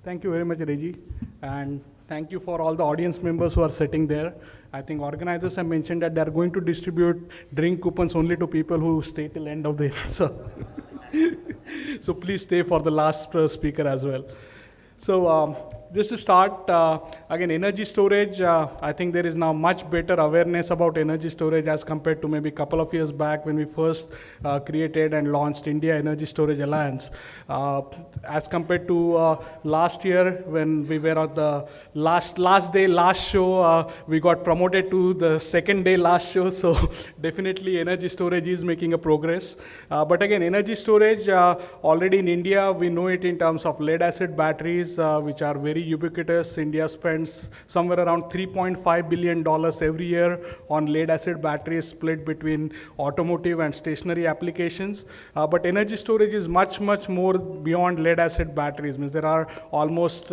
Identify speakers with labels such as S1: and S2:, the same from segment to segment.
S1: Thank you very much, Reggie. And thank you for all the audience members who are sitting there. I think organizers have mentioned that they are going to distribute drink coupons only to people who stay till end of the day. So please stay for the last speaker as well. So just to start, again, energy storage, I think there is now much better awareness about energy storage as compared to maybe a couple of years back when we first created and launched India Energy Storage Alliance. As compared to last year when we were on the last day, last show, we got promoted to the second day, last show. So definitely energy storage is making a progress. But again, energy storage, already in India, we know it in terms of lead acid batteries, which are very ubiquitous. India spends somewhere around $3.5 billion every year on lead acid batteries split between automotive and stationary applications. But energy storage is much more beyond lead acid batteries. Means there are almost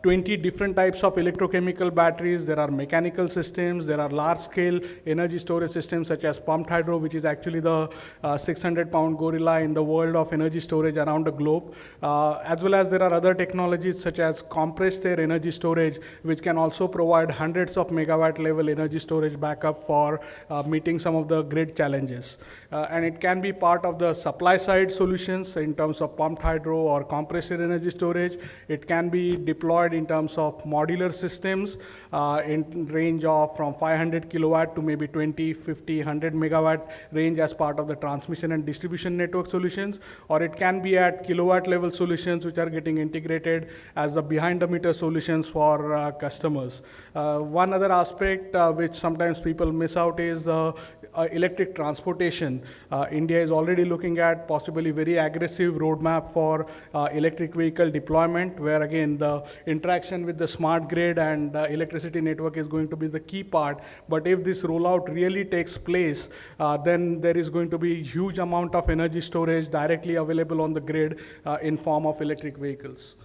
S1: 20 different types of electrochemical batteries. There are mechanical systems. There are large-scale energy storage systems such as pumped hydro, which is actually the 600-pound gorilla in the world of energy storage around the globe. As well as there are other technologies such as compressed air energy storage, which can also provide hundreds of megawatt level energy storage backup for meeting some of the grid challenges. And it can be part of the supply side solutions in terms of pumped hydro or compressed air energy storage. It can be deployed in terms of modular systems in range of from 500 kilowatt to maybe 20, 50, 100 megawatt range as part of the transmission and distribution network solutions, or it can be at kilowatt level solutions which are getting integrated as the behind the meter solutions for customers. One other aspect which sometimes people miss out is electric transportation. India is already looking at possibly very aggressive roadmap for electric vehicle deployment, where again the interaction with the smart grid and electricity network is going to be the key part. But if this rollout really takes place, then there is going to be huge amount of energy storage directly available on the grid in form of electric vehicles.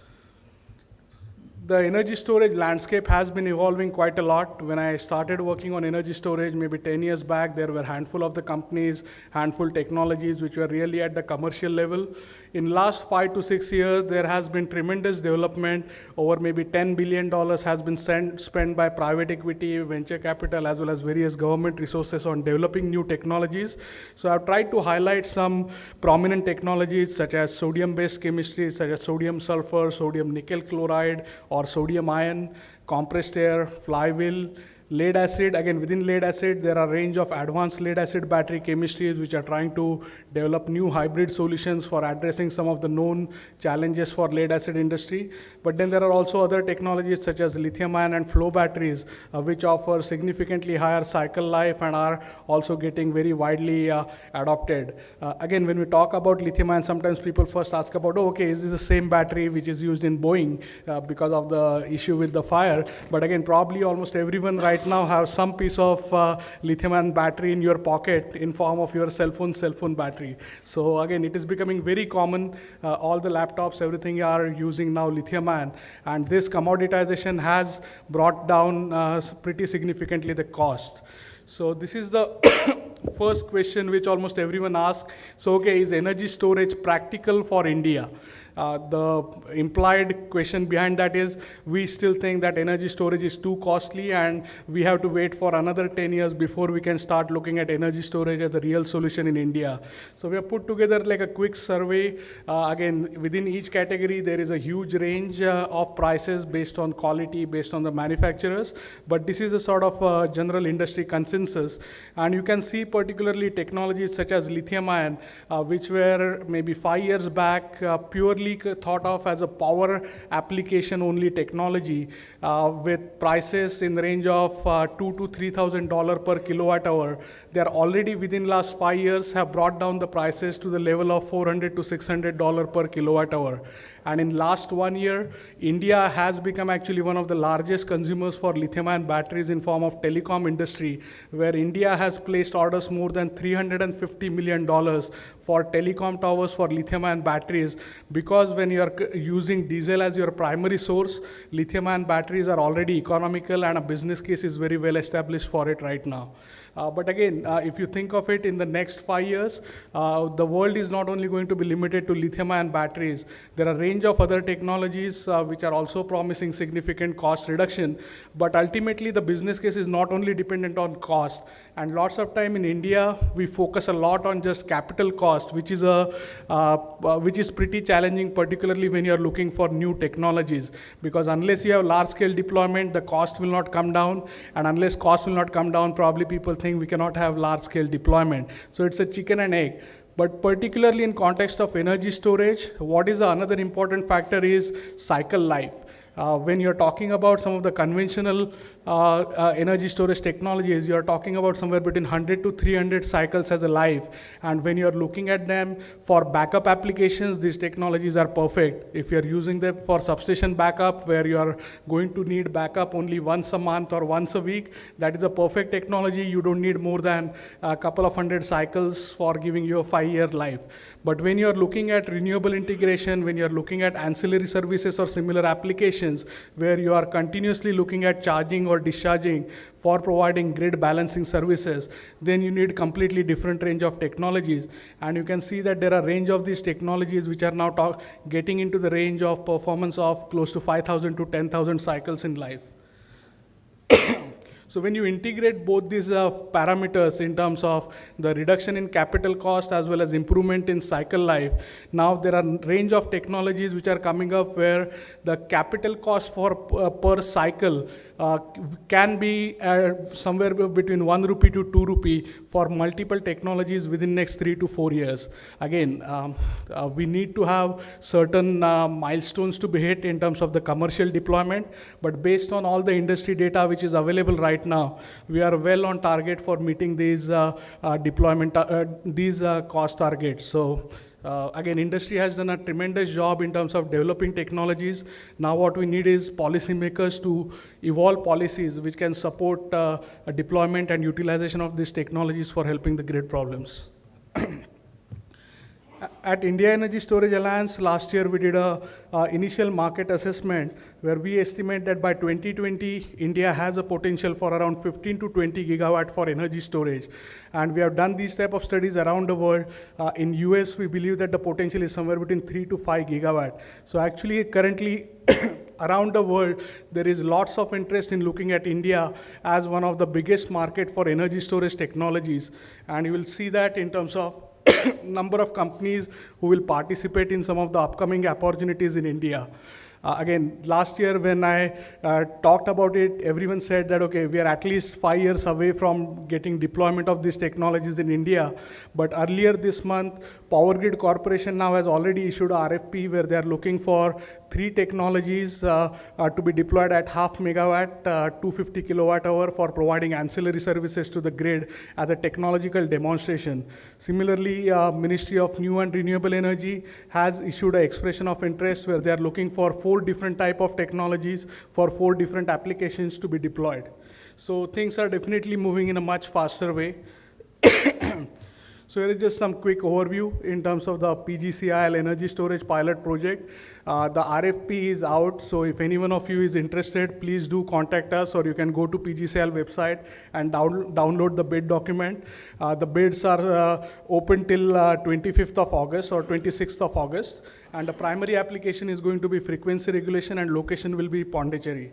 S1: The energy storage landscape has been evolving quite a lot. When I started working on energy storage maybe 10 years back, there were a handful of the companies, handful technologies which were really at the commercial level. In last 5 to 6 years, there has been tremendous development. Over maybe $10 billion has been spent by private equity, venture capital, as well as various government resources on developing new technologies. So I've tried to highlight some prominent technologies such as sodium-based chemistry, such as sodium sulfur, sodium nickel chloride, or sodium ion, compressed air, flywheel, lead acid. Again, within lead acid, there are a range of advanced lead acid battery chemistries which are trying to develop new hybrid solutions for addressing some of the known challenges for lead acid industry. But then there are also other technologies such as lithium ion and flow batteries, which offer significantly higher cycle life and are also getting very widely adopted. Again, when we talk about lithium ion, sometimes people first ask about, oh, okay, is this the same battery which is used in Boeing because of the issue with the fire? But again, probably almost everyone right now have some piece of lithium ion battery in your pocket in form of your cell phone battery. So again, it is becoming very common. All the laptops, everything are using now lithium ion, and this commoditization has brought down pretty significantly the cost. So this is the first question which almost everyone asks. So okay, is energy storage practical for India? The implied question behind that is we still think that energy storage is too costly and we have to wait for another 10 years before we can start looking at energy storage as a real solution in India. So we have put together like a quick survey. Again, within each category, there is a huge range of prices based on quality, based on the manufacturers. But this is a sort of general industry consensus. And you can see particularly technologies such as lithium ion, which were maybe 5 years back purely thought of as a power application only technology with prices in the range of $2,000 to $3,000 per kilowatt hour. They are already within last 5 years have brought down the prices to the level of $400 to $600 per kilowatt hour. And in last 1 year, India has become actually one of the largest consumers for lithium-ion batteries in form of telecom industry, where India has placed orders more than $350 million for telecom towers for lithium-ion batteries, because when you are using diesel as your primary source, lithium-ion batteries are already economical and a business case is very well established for it right now. But again, if you think of it in the next 5 years, the world is not only going to be limited to lithium-ion batteries. There are a range of other technologies which are also promising significant cost reduction. But ultimately, the business case is not only dependent on cost. And lots of time in India, we focus a lot on just capital cost, which is pretty challenging, particularly when you're looking for new technologies. Because unless you have large-scale deployment, the cost will not come down. And unless cost will not come down, probably people think we cannot have large-scale deployment. So it's a chicken and egg. But particularly in context of energy storage, what is another important factor is cycle life. When you're talking about some of the conventional energy storage technologies, you're talking about somewhere between 100 to 300 cycles as a life. And when you're looking at them for backup applications, these technologies are perfect. If you're using them for substation backup, where you're going to need backup only once a month or once a week, that is a perfect technology. You don't need more than a couple of hundred cycles for giving you a 5-year life. But when you're looking at renewable integration, when you're looking at ancillary services or similar applications, where you are continuously looking at charging or discharging for providing grid balancing services, then you need completely different range of technologies. And you can see that there are a range of these technologies which are now getting into the range of performance of close to 5,000 to 10,000 cycles in life. So when you integrate both these parameters in terms of the reduction in capital cost as well as improvement in cycle life, now there are a range of technologies which are coming up where the capital cost for per cycle can be somewhere between 1 rupee to 2 rupee for multiple technologies within next 3 to 4 years. Again, we need to have certain milestones to be hit in terms of the commercial deployment, but based on all the industry data which is available right now, we are well on target for meeting these cost targets. So. Again, industry has done a tremendous job in terms of developing technologies. Now what we need is policymakers to evolve policies which can support a deployment and utilization of these technologies for helping the grid problems. At India Energy Storage Alliance, last year we did a initial market assessment where we estimate that by 2020, India has a potential for around 15 to 20 gigawatt for energy storage. And we have done these type of studies around the world. In US, we believe that the potential is somewhere between 3 to 5 gigawatt. So actually, currently, around the world, there is lots of interest in looking at India as one of the biggest market for energy storage technologies. And you will see that in terms of number of companies who will participate in some of the upcoming opportunities in India. Again, last year when I talked about it, everyone said that, okay, we are at least 5 years away from getting deployment of these technologies in India. But earlier this month, Power Grid Corporation now has already issued a RFP where they are looking for 3 technologies to be deployed at 0.5 megawatt, 250 kilowatt hour for providing ancillary services to the grid as a technological demonstration. Similarly, Ministry of New and Renewable Energy has issued an expression of interest where they are looking for 4 different type of technologies for 4 different applications to be deployed. So things are definitely moving in a much faster way. So here is just some quick overview in terms of the PGCIL energy storage pilot project. The RFP is out, so if any one of you is interested, please do contact us, or you can go to PGCIL website and download the bid document. The bids are open till 25th of August or 26th of August, and the primary application is going to be frequency regulation and location will be Pondicherry.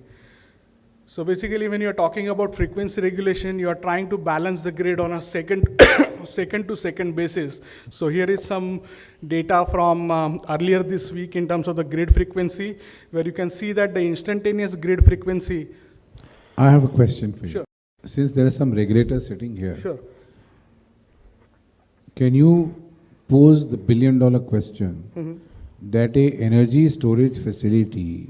S1: So basically, when you're talking about frequency regulation, you are trying to balance the grid on a second to second basis. So here is some data from earlier this week in terms of the grid frequency, where you can see that the instantaneous grid frequency.
S2: I have a question for you.
S1: Sure.
S2: Since there are some regulators sitting here,
S1: Sure.
S2: Can you pose the billion-dollar question that a energy storage facility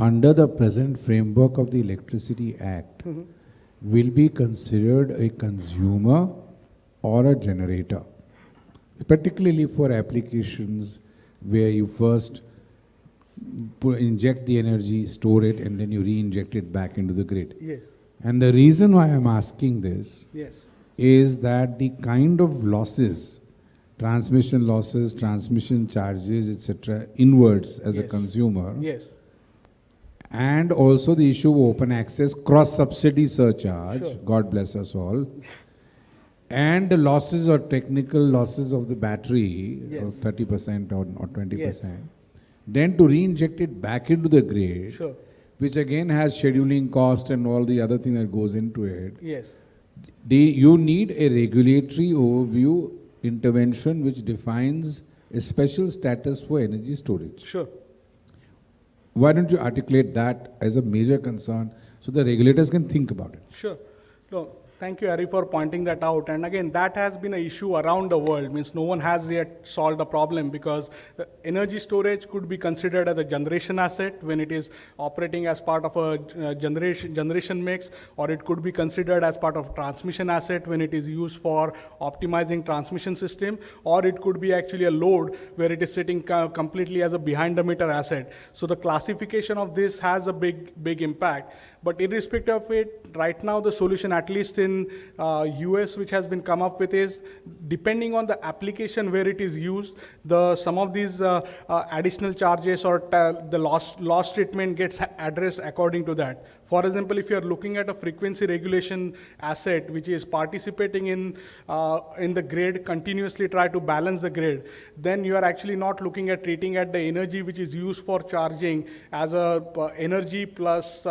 S2: under the present framework of the Electricity Act will be considered a consumer or a generator, particularly for applications where you first inject the energy, store it, and then you re-inject it back into the grid?
S1: Yes.
S2: And the reason why I'm asking this
S1: Yes.
S2: is that the kind of losses, transmission losses, transmission charges, etc., inwards as a
S1: Yes.
S2: consumer,
S1: Yes.
S2: and also the issue of open access, cross-subsidy surcharge,
S1: Sure.
S2: God bless us all, and the losses or technical losses of the battery,
S1: Yes.
S2: of 30% or 20%,
S1: Yes.
S2: then to re-inject it back into the grid,
S1: Sure.
S2: which again has scheduling cost and all the other thing that goes into it.
S1: Yes.
S2: You need a regulatory overview intervention which defines a special status for energy storage.
S1: Sure.
S2: Why don't you articulate that as a major concern so the regulators can think about it?
S1: Sure. No, thank you, Harry, for pointing that out. And again, that has been an issue around the world. Means no one has yet solved the problem because energy storage could be considered as a generation asset when it is operating as part of a generation mix, or it could be considered as part of transmission asset when it is used for optimizing transmission system, or it could be actually a load where it is sitting completely as a behind the meter asset. So the classification of this has a big impact. But irrespective of it, right now the solution, at least in US, which has been come up with, is depending on the application where it is used, some of these additional charges or the loss treatment gets addressed according to that. For example, if you are looking at a frequency regulation asset which is participating in the grid, continuously try to balance the grid, then you are actually not looking at treating at the energy which is used for charging as a energy plus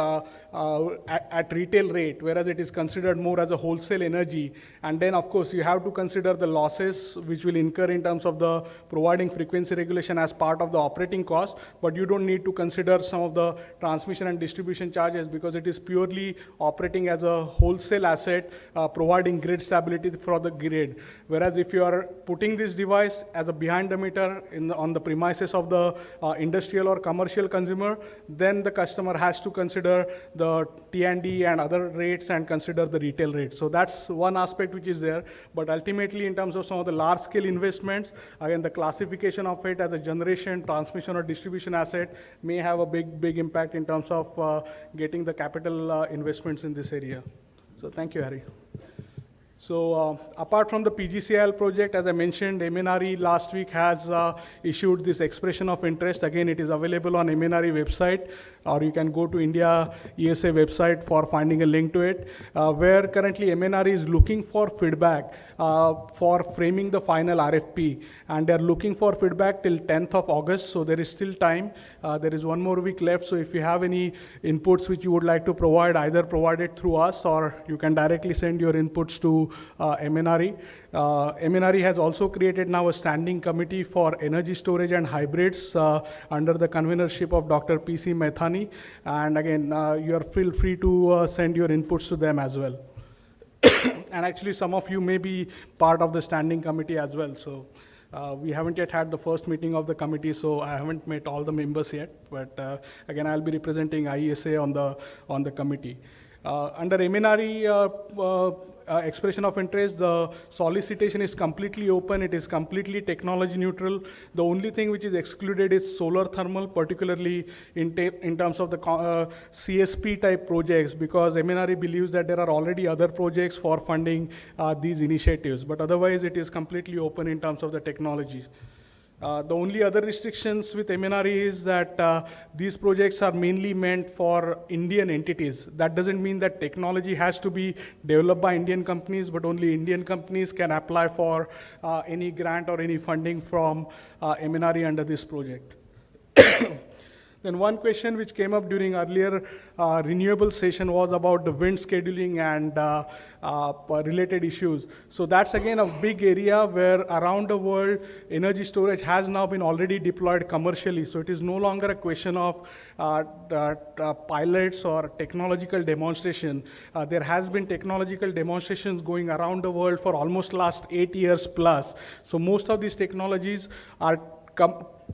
S1: at retail rate, whereas it is considered more as a wholesale energy. And then of course you have to consider the losses which will incur in terms of the providing frequency regulation as part of the operating cost, but you don't need to consider some of the transmission and distribution charges because it is purely operating as a wholesale asset, providing grid stability for the grid. Whereas if you are putting this device as a behind the meter on the premises of the industrial or commercial consumer, then the customer has to consider the T&D and other rates and consider the retail rate. So that's one aspect which is there. But ultimately, in terms of some of the large scale investments, again, the classification of it as a generation, transmission, or distribution asset may have a big impact in terms of getting the capital investments in this area. So thank you, Harry. So apart from the PGCIL project, as I mentioned, MNRE last week has issued this expression of interest. Again, it is available on MNRE website, or you can go to India ESA website for finding a link to it, where currently MNRE is looking for feedback for framing the final RFP. And they're looking for feedback till 10th of August, so there is still time. There is one more week left, so if you have any inputs which you would like to provide, either provide it through us or you can directly send your inputs to MNRE. MNRE has also created now a standing committee for energy storage and hybrids under the convenership of Dr. P.C. Methani. And again, you are feel free to send your inputs to them as well. And actually, some of you may be part of the standing committee as well. So we haven't yet had the first meeting of the committee, so I haven't met all the members yet. But again, I'll be representing IESA on the committee. Under MNRE expression of interest, the solicitation is completely open. It is completely technology neutral. The only thing which is excluded is solar thermal, particularly in terms of the CSP type projects, because MNRE believes that there are already other projects for funding these initiatives. But otherwise, it is completely open in terms of the technology. The only other restrictions with MNRE is that these projects are mainly meant for Indian entities. That doesn't mean that technology has to be developed by Indian companies, but only Indian companies can apply for any grant or any funding from MNRE under this project. Then one question which came up during earlier renewable session was about the wind scheduling and related issues. So that's again a big area where around the world energy storage has now been already deployed commercially. So it is no longer a question of pilots or technological demonstration. There has been technological demonstrations going around the world for almost last 8 years plus. So most of these technologies are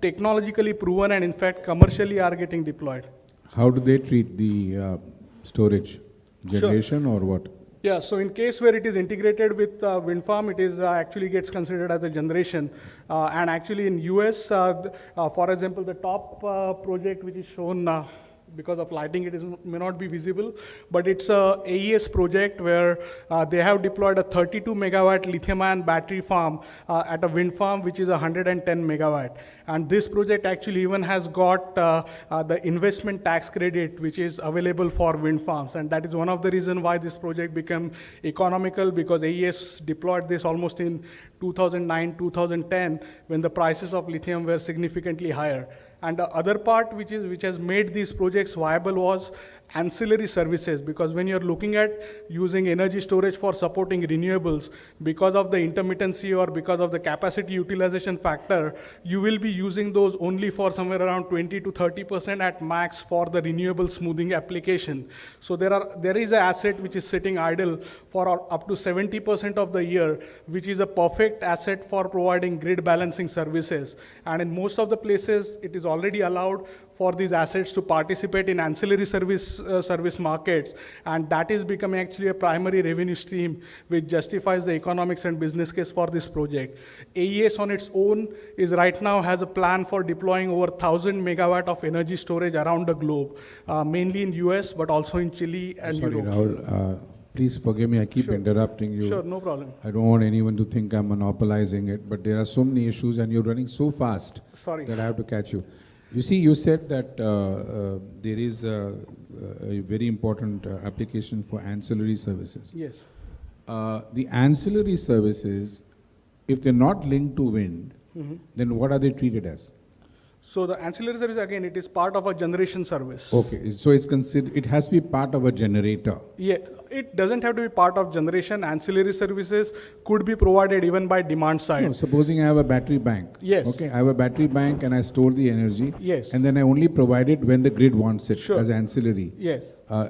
S1: technologically proven and in fact commercially are getting deployed.
S2: How do they treat the storage? Generation or what?
S1: Yeah, so in case where it is integrated with wind farm, it is actually gets considered as a generation. And actually in US, for example, the top project which is shown, because of lighting it may not be visible, but it's a AES project where they have deployed a 32 megawatt lithium ion battery farm at a wind farm which is 110 megawatt. And this project actually even has got the investment tax credit which is available for wind farms, and that is one of the reasons why this project became economical, because AES deployed this almost in 2009, 2010 when the prices of lithium were significantly higher. And the other part which has made these projects viable was ancillary services, because when you're looking at using energy storage for supporting renewables, because of the intermittency or because of the capacity utilization factor, you will be using those only for somewhere around 20 to 30% at max for the renewable smoothing application. So there is an asset which is sitting idle for up to 70% of the year, which is a perfect asset for providing grid balancing services. And in most of the places, it is already allowed for these assets to participate in ancillary service markets, and that is becoming actually a primary revenue stream which justifies the economics and business case for this project. AES on its own is right now has a plan for deploying over 1,000 megawatt of energy storage around the globe, mainly in US, but also in Chile and
S2: Sorry,
S1: Europe.
S2: Rahul, please forgive me, I keep interrupting you.
S1: Sure, no problem.
S2: I don't want anyone to think I'm monopolizing it, but there are so many issues and you're running so fast
S1: Sorry.
S2: that I have to catch you. You see, you said that there is a very important application for ancillary services.
S1: Yes.
S2: The ancillary services, if they're not linked to wind, then what are they treated as?
S1: So the ancillary service, again, it is part of a generation service.
S2: Okay, so it's considered, it has to be part of a generator.
S1: Yeah, it doesn't have to be part of generation. Ancillary services could be provided even by demand side.
S2: No, supposing I have a battery bank.
S1: Yes.
S2: Okay, I have a battery bank and I store the energy.
S1: Yes.
S2: And then I only provide it when the grid wants it
S1: Sure.
S2: as ancillary.
S1: Yes.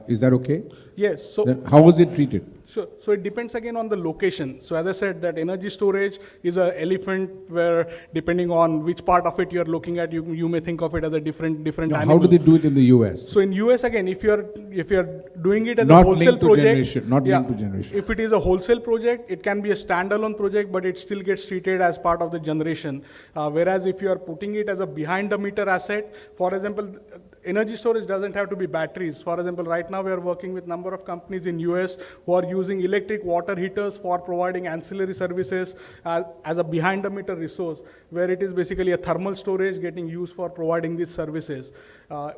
S2: Is that okay?
S1: Yes. So
S2: Then how was it treated?
S1: Sure. So it depends again on the location. So as I said, that energy storage is an elephant where depending on which part of it you're looking at, you may think of it as a different
S2: Now,
S1: animal.
S2: how do they do it in the US?
S1: So in US again, if you're doing it as
S2: Not
S1: a wholesale
S2: linked to
S1: project,
S2: generation, not linked to generation.
S1: If it is a wholesale project, it can be a standalone project, but it still gets treated as part of the generation. Whereas if you are putting it as a behind the meter asset, for example, energy storage doesn't have to be batteries. For example, right now we are working with number of companies in US who are using electric water heaters for providing ancillary services as a behind the meter resource, where it is basically a thermal storage getting used for providing these services.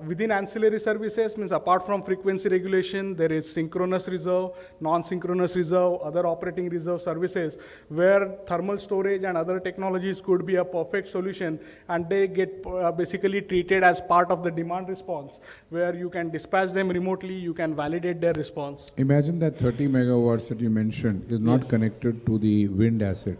S1: Within ancillary services means apart from frequency regulation, there is synchronous reserve, non-synchronous reserve, other operating reserve services, where thermal storage and other technologies could be a perfect solution, and they get basically treated as part of the demand response, where you can dispatch them remotely, you can validate their response.
S2: Imagine that 30 megawatts that you mentioned is not connected to the wind asset.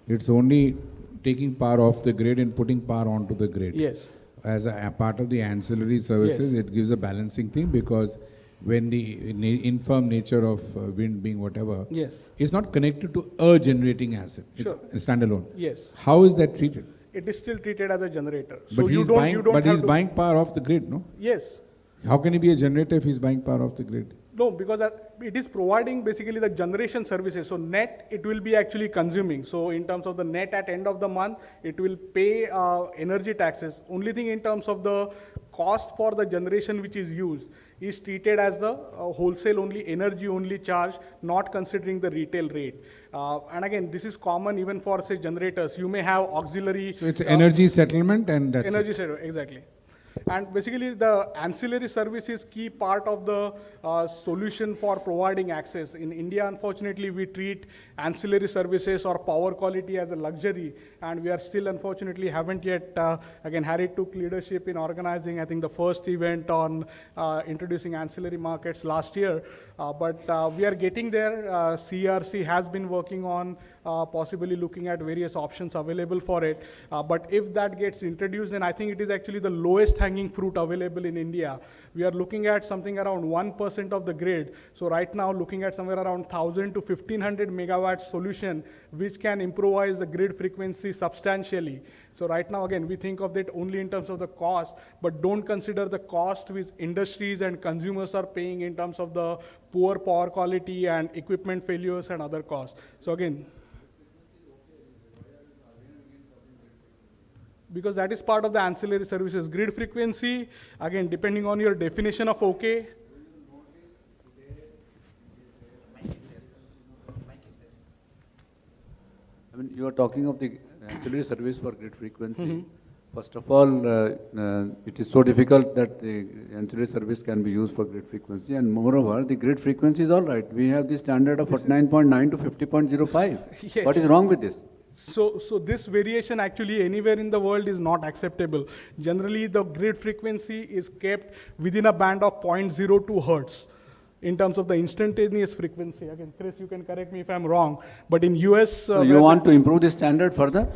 S2: It's only taking power off the grid and putting power onto the grid.
S1: Yes.
S2: As a part of the ancillary services, it gives a balancing thing, because when the infirm nature of wind being whatever,
S1: Yes.
S2: it's not connected to a generating asset.
S1: Sure.
S2: It's standalone.
S1: Yes.
S2: How is that treated?
S1: It is still treated as a generator.
S2: But he's
S1: have
S2: buying power off the grid, no?
S1: Yes.
S2: How can he be a generator if he's buying power off the grid?
S1: No, because it is providing basically the generation services. So net, it will be actually consuming. So in terms of the net at end of the month, it will pay energy taxes. Only thing in terms of the cost for the generation which is used is treated as the wholesale only, energy only charge, not considering the retail rate. And again, this is common even for say generators. You may have auxiliary.
S2: So it's energy settlement and that's
S1: Energy
S2: it.
S1: settlement, exactly. And basically the ancillary service is key part of the solution for providing access. In India, unfortunately, we treat ancillary services or power quality as a luxury, and we are still unfortunately haven't yet, again, Harry took leadership in organizing, I think, the first event on introducing ancillary markets last year. But we are getting there. CRC has been working on possibly looking at various options available for it. But if that gets introduced, then I think it is actually the lowest hanging fruit available in India. We are looking at something around 1% of the grid. So right now looking at somewhere around 1,000 to 1,500 megawatt solution, which can improvise the grid frequency substantially. So right now, again, we think of that only in terms of the cost, but don't consider the cost which industries and consumers are paying in terms of the poor power quality and equipment failures and other costs. So again, because that is part of the ancillary services. Grid frequency, again, depending on your definition of okay.
S3: I mean, you are talking of the ancillary service for grid frequency. First of all, it is so difficult that the ancillary service can be used for grid frequency, and moreover, the grid frequency is all right. We have the standard of 49.9 to 50.05.
S1: Yes.
S3: What is wrong with this?
S1: So this variation actually anywhere in the world is not acceptable. Generally, the grid frequency is kept within a band of 0.02 hertz in terms of the instantaneous frequency. Again, Chris, you can correct me if I'm wrong, but in US...
S3: So you want to improve the standard further?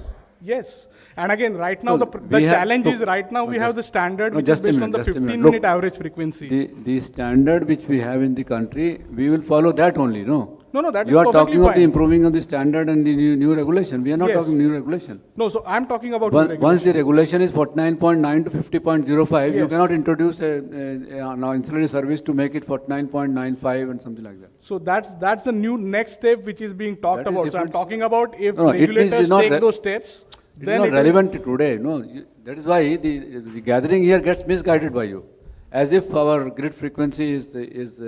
S1: Yes. And again, right now,
S3: So
S1: the challenge is right now we have the standard which is based on the 15-minute average frequency.
S3: The standard which we have in the country, we will follow that only, no?
S1: No, that is
S3: You are
S1: perfectly
S3: talking of the
S1: fine.
S3: improving of the standard and the new regulation. We are not
S1: Yes.
S3: talking new regulation.
S1: No, so I'm talking about
S3: Once the regulation is 49.9 to 50.05, you
S1: Yes.
S3: cannot introduce an ancillary service to make it 49.95 and something like that.
S1: So that's the new next step which is being talked
S3: That is
S1: about. So I'm
S3: different.
S1: talking about if
S3: No, it is
S1: regulators
S3: not
S1: take
S3: re-
S1: those steps,
S3: It is
S1: then
S3: not
S1: it
S3: relevant today, no. That is why the gathering here gets misguided by you. As if our grid frequency is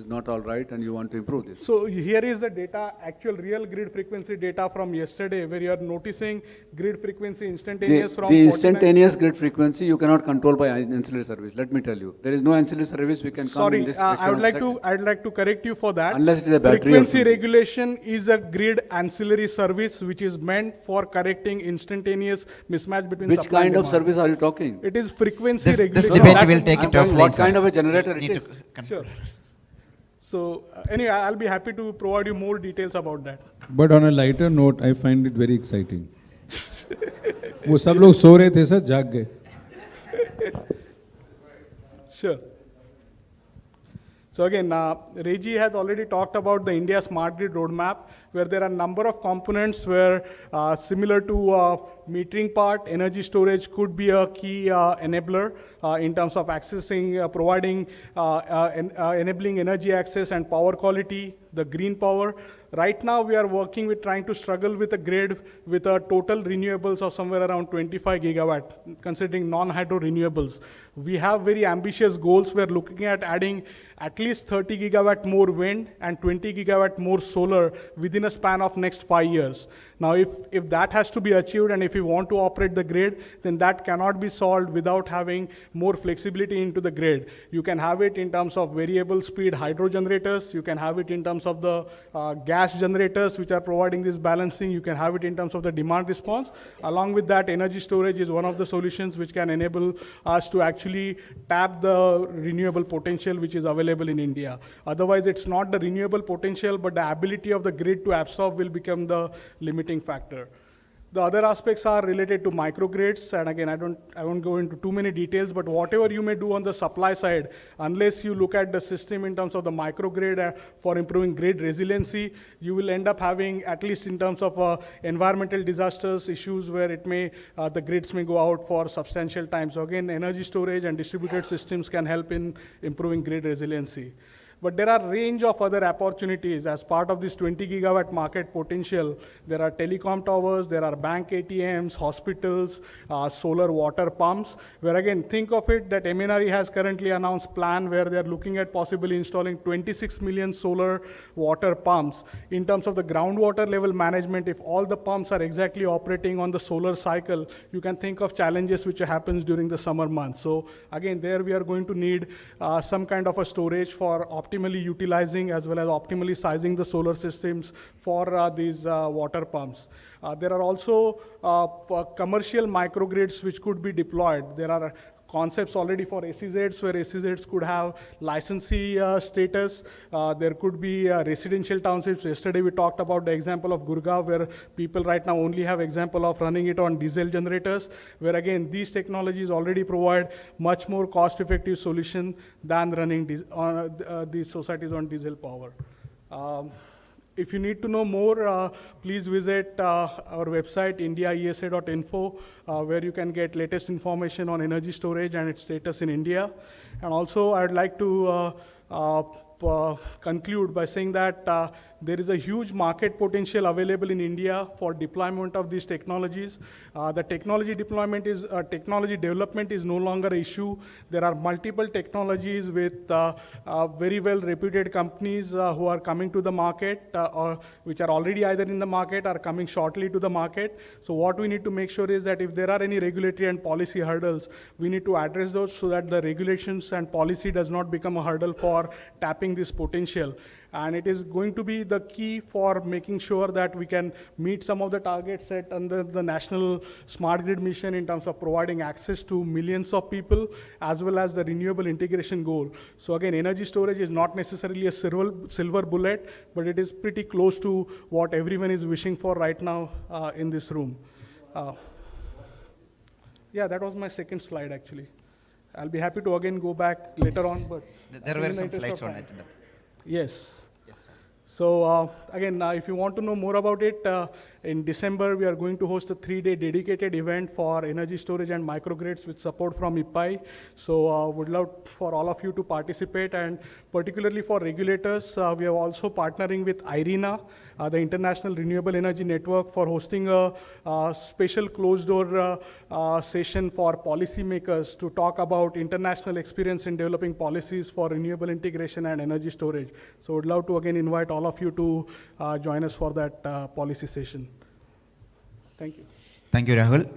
S3: not all right and you want to improve this.
S1: So here is the data, actual real grid frequency data from yesterday, where you are noticing grid frequency instantaneous from
S3: The
S1: 49
S3: instantaneous grid frequency you cannot control by ancillary service. Let me tell you, there is no ancillary service we can come
S1: Sorry,
S3: in this
S1: I would like
S3: fraction of
S1: I'd like to correct you for that.
S3: Unless it is a battery or
S1: Frequency
S3: something.
S1: regulation is a grid ancillary service which is meant for correcting instantaneous mismatch between
S3: Which
S1: supply
S3: kind
S1: and
S3: of
S1: demand.
S3: service are you talking?
S1: It is frequency
S4: This
S1: regulation.
S4: debate
S1: That's-
S4: will take
S3: I'm
S4: it
S3: talking
S4: offline,
S3: what
S4: sir.
S3: kind of a generator it
S4: Need to
S3: is.
S1: Sure. So anyway, I'll be happy to provide you more details about that.
S5: But on a lighter note, I find it very exciting. वो सब लोग सो रहे थे sir, जाग गए.
S1: Sure. So again, Reji has already talked about the India Smart Grid Roadmap, where there are a number of components where, similar to metering part, energy storage could be a key enabler in terms of accessing, providing, enabling energy access and power quality, the green power. Right now, we are working with trying to struggle with a grid with a total renewables of somewhere around 25 gigawatt, considering non-hydro renewables. We have very ambitious goals. We're looking at adding at least 30 gigawatt more wind and 20 gigawatt more solar within a span of next 5 years. Now, if that has to be achieved and if we want to operate the grid, then that cannot be solved without having more flexibility into the grid. You can have it in terms of variable speed hydro generators. You can have it in terms of the gas generators which are providing this balancing. You can have it in terms of the demand response. Along with that, energy storage is one of the solutions which can enable us to actually tap the renewable potential which is available in India. Otherwise, it's not the renewable potential, but the ability of the grid to absorb will become the limiting factor. The other aspects are related to microgrids, and again, I won't go into too many details, but whatever you may do on the supply side, unless you look at the system in terms of the microgrid for improving grid resiliency, you will end up having, at least in terms of environmental disasters, issues where it may, the grids may go out for substantial time. So again, energy storage and distributed systems can help in improving grid resiliency. But there are a range of other opportunities as part of this 20 gigawatt market potential. There are telecom towers, there are bank ATMs, hospitals, solar water pumps, where again, think of it that MNRE has currently announced plan where they're looking at possibly installing 26 million solar water pumps. In terms of the groundwater level management, if all the pumps are exactly operating on the solar cycle, you can think of challenges which happens during the summer months. So again, there we are going to need some kind of a storage for optimally utilizing as well as optimally sizing the solar systems for these water pumps. There are also commercial microgrids which could be deployed. There are concepts already for SEZs where SEZs could have licensee status. There could be residential townships. Yesterday we talked about the example of Gurgaon where people right now only have example of running it on diesel generators, where again these technologies already provide much more cost-effective solution than running these societies on diesel power. If you need to know more, please visit our website, indiaesa.info, where you can get latest information on energy storage and its status in India. And also, I'd like to conclude by saying that there is a huge market potential available in India for deployment of these technologies. The technology development is no longer an issue. There are multiple technologies with very well reputed companies who are coming to the market, or which are already either in the market or coming shortly to the market. So what we need to make sure is that if there are any regulatory and policy hurdles, we need to address those so that the regulations and policy does not become a hurdle for tapping this potential. And it is going to be the key for making sure that we can meet some of the targets set under the National Smart Grid Mission in terms of providing access to millions of people, as well as the renewable integration goal. So again, energy storage is not necessarily a silver bullet, but it is pretty close to what everyone is wishing for right now in this room. Yeah, that was my second slide actually. I'll be happy to again go back later on, but
S4: There
S1: in
S4: were
S1: the
S4: some
S1: interest
S4: slides
S1: of
S4: on
S1: time.
S4: it.
S1: Yes.
S4: Yes.
S1: So again, if you want to know more about it, in December we are going to host a 3-day dedicated event for energy storage and microgrids with support from IPAI. So would love for all of you to participate, and particularly for regulators, we are also partnering with IRENA, the International Renewable Energy Network, for hosting a special closed-door session for policymakers to talk about international experience in developing policies for renewable integration and energy storage. So would love to again invite all of you to join us for that policy session. Thank you.
S4: Thank you, Rahul.